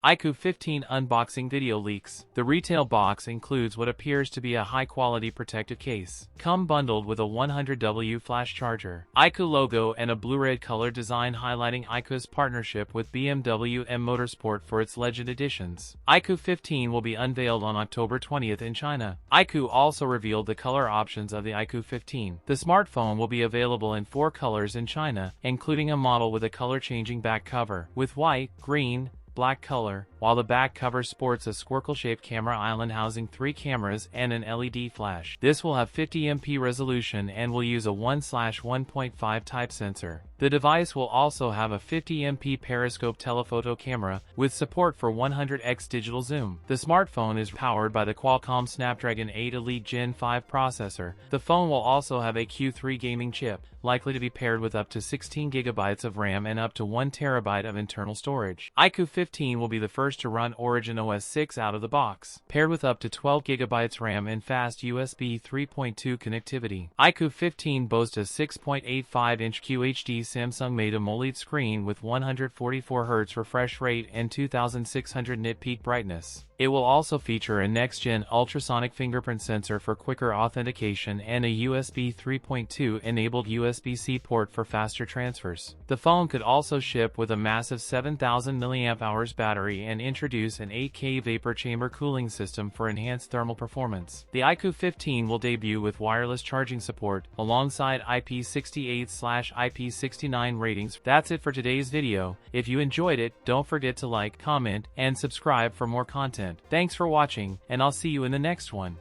iQOO 15 unboxing video leaks. The retail box includes what appears to be a high-quality protective case. Come bundled with a 100W flash charger, iQOO logo, and a blue-red color design highlighting iQOO's partnership with BMW M Motorsport for its Legend editions. iQOO 15 will be unveiled on October 20th in China. iQOO also revealed the color options of the iQOO 15. The smartphone will be available in 4 colors in China, including a model with a color-changing back cover, with white, green, black color, while the back cover sports a squircle-shaped camera island housing 3 cameras and an LED flash. This will have 50MP resolution and will use a 1/1.5 type sensor. The device will also have a 50MP periscope telephoto camera with support for 100x digital zoom. The smartphone is powered by the Qualcomm Snapdragon 8 Elite Gen 5 processor. The phone will also have a Q3 gaming chip, likely to be paired with up to 16GB of RAM and up to 1TB of internal storage. iQOO 15 will be the first to run Origin OS 6 out of the box, paired with up to 12GB RAM and fast USB 3.2 connectivity. iQOO 15 boasts a 6.85-inch QHD Samsung-made AMOLED screen with 144Hz refresh rate and 2600 nit peak brightness. It will also feature a next-gen ultrasonic fingerprint sensor for quicker authentication and a USB 3.2 enabled USB-C port for faster transfers. The phone could also ship with a massive 7000 mAh battery and introduce an 8K vapor chamber cooling system for enhanced thermal performance. The iQOO 15 will debut with wireless charging support alongside IP68/IP69 ratings. That's it for today's video. If you enjoyed it, don't forget to like, comment, and subscribe for more content. Thanks for watching, and I'll see you in the next one.